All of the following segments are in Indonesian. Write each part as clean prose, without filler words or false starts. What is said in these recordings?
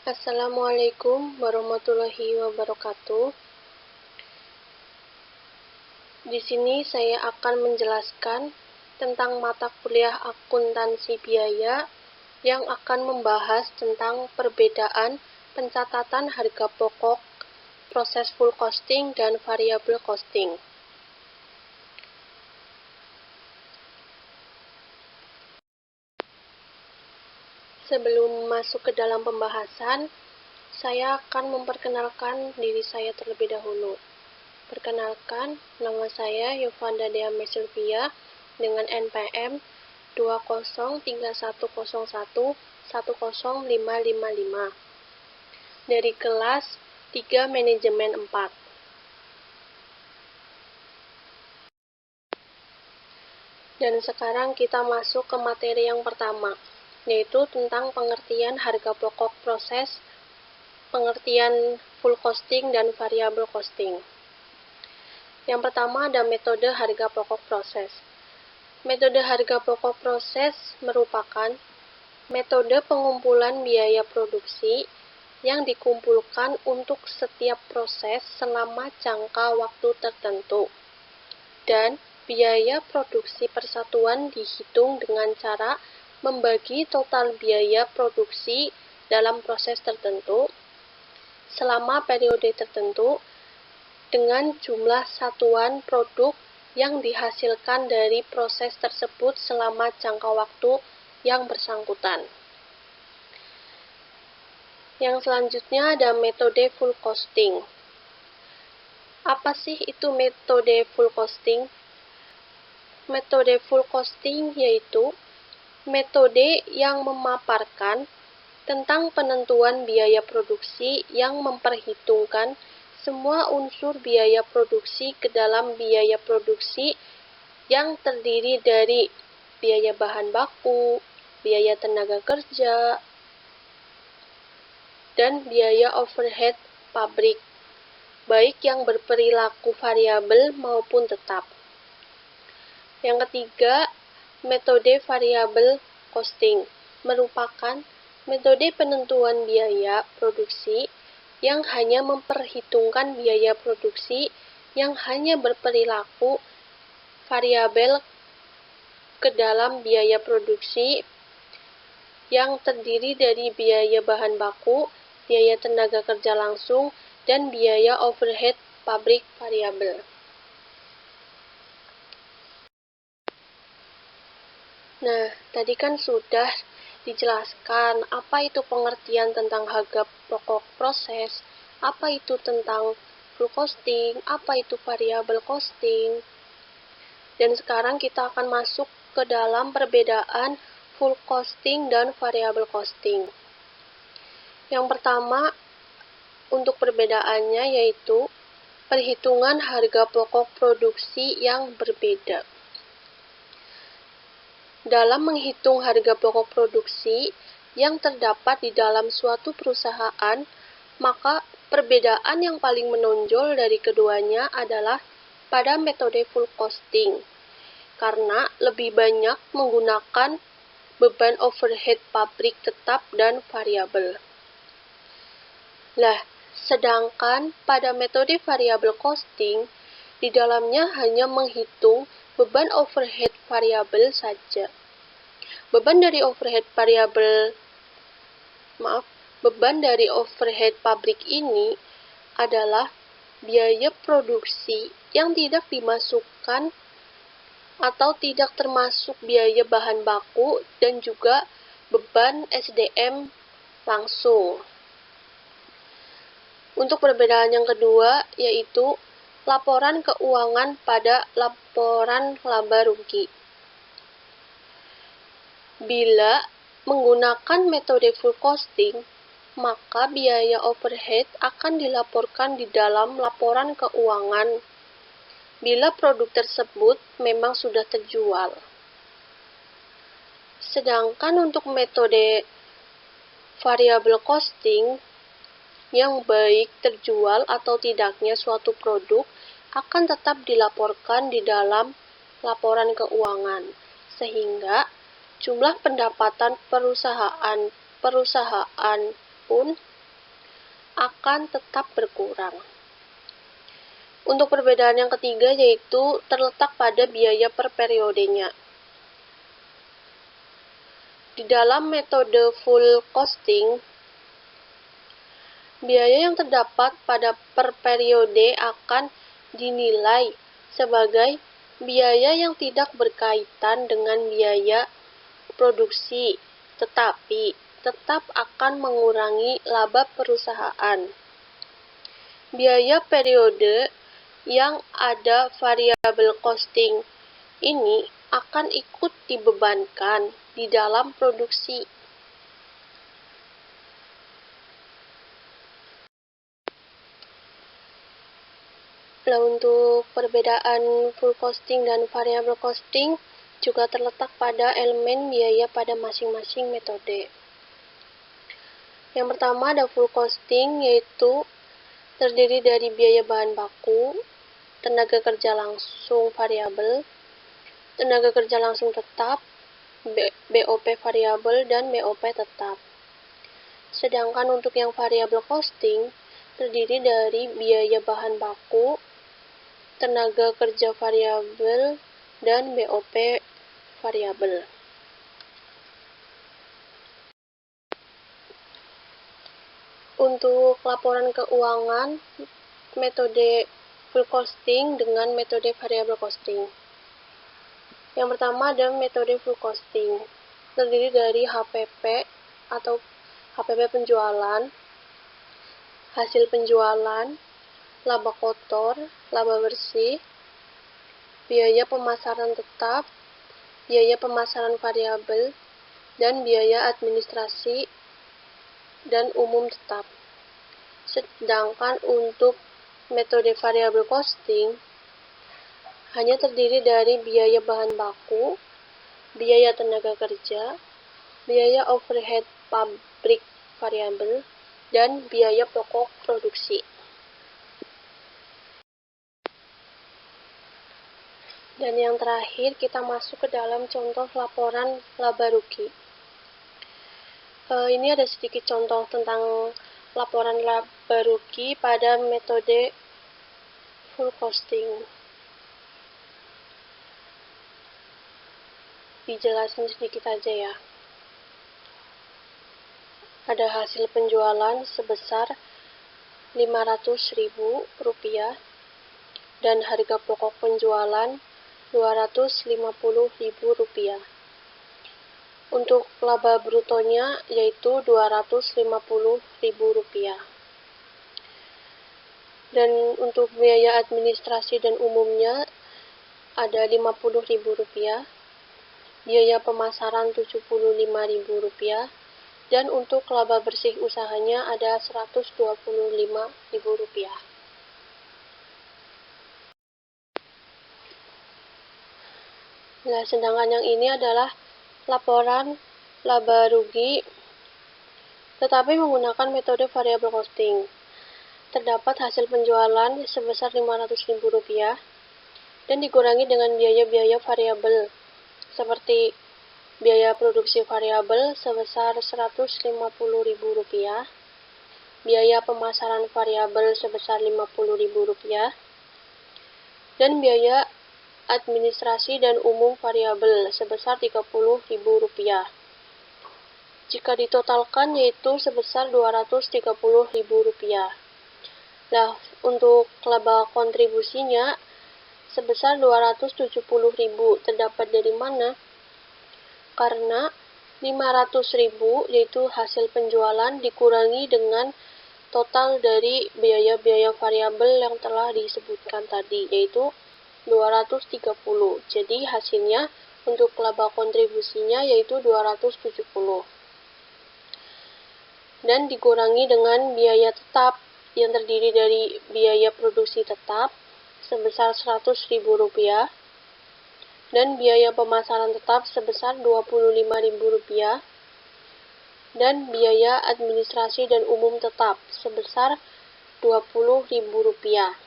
Assalamualaikum warahmatullahi wabarakatuh. Di sini saya akan menjelaskan tentang mata kuliah akuntansi biaya yang akan membahas tentang perbedaan pencatatan harga pokok, proses full costing, dan variable costing. Sebelum masuk ke dalam pembahasan, saya akan memperkenalkan diri saya terlebih dahulu. Perkenalkan, nama saya Yovanda Dea Sylvia dengan NPM 20311011055 dari kelas 3 Manajemen 4. Dan sekarang kita masuk ke materi yang pertama, yaitu tentang pengertian harga pokok proses, pengertian full costing, dan variable costing. Yang pertama ada metode harga pokok proses. Metode harga pokok proses merupakan metode pengumpulan biaya produksi yang dikumpulkan untuk setiap proses selama jangka waktu tertentu. Dan biaya produksi persatuan dihitung dengan cara membagi total biaya produksi dalam proses tertentu selama periode tertentu dengan jumlah satuan produk yang dihasilkan dari proses tersebut selama jangka waktu yang bersangkutan. Yang selanjutnya ada metode full costing. Apa sih itu metode full costing? Metode full costing yaitu metode yang memaparkan tentang penentuan biaya produksi yang memperhitungkan semua unsur biaya produksi ke dalam biaya produksi yang terdiri dari biaya bahan baku, biaya tenaga kerja, dan biaya overhead pabrik, baik yang berperilaku variabel maupun tetap. Yang ketiga, metode variable costing merupakan metode penentuan biaya produksi yang hanya memperhitungkan biaya produksi yang hanya berperilaku variabel ke dalam biaya produksi yang terdiri dari biaya bahan baku, biaya tenaga kerja langsung, dan biaya overhead pabrik variabel. Nah, tadi kan sudah dijelaskan apa itu pengertian tentang harga pokok proses, apa itu tentang full costing, apa itu variable costing. Dan sekarang kita akan masuk ke dalam perbedaan full costing dan variable costing. Yang pertama, untuk perbedaannya yaitu perhitungan harga pokok produksi yang berbeda. Dalam menghitung harga pokok produksi yang terdapat di dalam suatu perusahaan, maka perbedaan yang paling menonjol dari keduanya adalah pada metode full costing, karena lebih banyak menggunakan beban overhead pabrik tetap dan variabel. Sedangkan pada metode variable costing, di dalamnya hanya menghitung beban overhead variabel saja. Beban dari overhead pabrik ini adalah biaya produksi yang tidak dimasukkan atau tidak termasuk biaya bahan baku dan juga beban SDM langsung. Untuk perbedaan yang kedua yaitu laporan keuangan pada laporan laba rugi. Bila menggunakan metode full costing, maka biaya overhead akan dilaporkan di dalam laporan keuangan bila produk tersebut memang sudah terjual. Sedangkan untuk metode variable costing, yang baik terjual atau tidaknya suatu produk akan tetap dilaporkan di dalam laporan keuangan, sehingga jumlah pendapatan perusahaan pun akan tetap berkurang. Untuk perbedaan yang ketiga yaitu terletak pada biaya per periodenya. Di dalam metode full costing, biaya yang terdapat pada per periode akan dinilai sebagai biaya yang tidak berkaitan dengan biaya produksi, tetapi tetap akan mengurangi laba perusahaan. Biaya periode yang ada variabel costing ini akan ikut dibebankan di dalam produksi. Nah, untuk perbedaan full costing dan variable costing juga terletak pada elemen biaya pada masing-masing metode. Yang pertama ada full costing, yaitu terdiri dari biaya bahan baku, tenaga kerja langsung variabel, tenaga kerja langsung tetap, BOP variabel, dan BOP tetap. Sedangkan untuk yang variable costing terdiri dari biaya bahan baku, tenaga kerja variabel, dan BOP variabel. Untuk laporan keuangan, metode full costing dengan metode variable costing. Yang pertama ada metode full costing, terdiri dari HPP atau HPP penjualan, hasil penjualan, laba kotor, laba bersih, biaya pemasaran tetap, biaya pemasaran variabel, dan biaya administrasi dan umum tetap. Sedangkan untuk metode variable costing hanya terdiri dari biaya bahan baku, biaya tenaga kerja, biaya overhead pabrik variabel, dan biaya pokok produksi. Dan yang terakhir kita masuk ke dalam contoh laporan laba rugi. Ini ada sedikit contoh tentang laporan laba rugi pada metode full costing. Dijelasin sedikit aja ya. Ada hasil penjualan sebesar Rp500.000 dan harga pokok penjualan Rp250.000. Untuk laba brutonya yaitu Rp250.000. Dan untuk biaya administrasi dan umumnya ada Rp50.000, biaya pemasaran Rp75.000, dan untuk laba bersih usahanya ada Rp125.000. Nah, sedangkan yang ini adalah laporan laba rugi tetapi menggunakan metode variable costing. Terdapat hasil penjualan sebesar Rp500.000 dan dikurangi dengan biaya-biaya variabel seperti biaya produksi variabel sebesar Rp150.000, biaya pemasaran variabel sebesar Rp50.000, dan biaya administrasi dan umum variabel sebesar Rp30.000. Jika ditotalkan yaitu sebesar Rp230.000. Nah, untuk laba kontribusinya sebesar Rp270.000 terdapat dari mana? Karena Rp500.000 yaitu hasil penjualan dikurangi dengan total dari biaya-biaya variabel yang telah disebutkan tadi, yaitu 230. Jadi hasilnya untuk laba kontribusinya yaitu 270. Dan dikurangi dengan biaya tetap yang terdiri dari biaya produksi tetap sebesar Rp100.000 dan biaya pemasaran tetap sebesar Rp25.000 dan biaya administrasi dan umum tetap sebesar Rp20.000.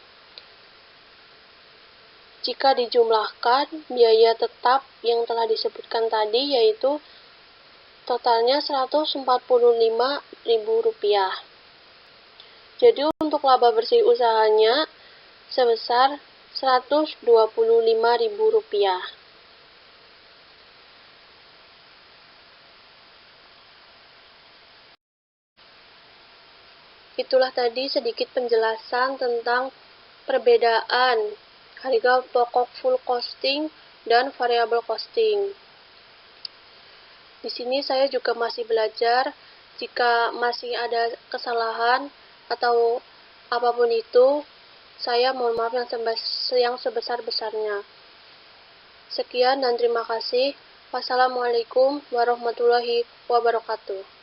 Jika dijumlahkan, biaya tetap yang telah disebutkan tadi yaitu totalnya Rp145.000. Jadi untuk laba bersih usahanya sebesar Rp125.000. Itulah tadi sedikit penjelasan tentang perbedaan harga pokok full costing dan variable costing. Di sini saya juga masih belajar. Jika masih ada kesalahan atau apapun itu, saya mohon maaf yang sebesar-besarnya. Sekian dan terima kasih. Wassalamualaikum warahmatullahi wabarakatuh.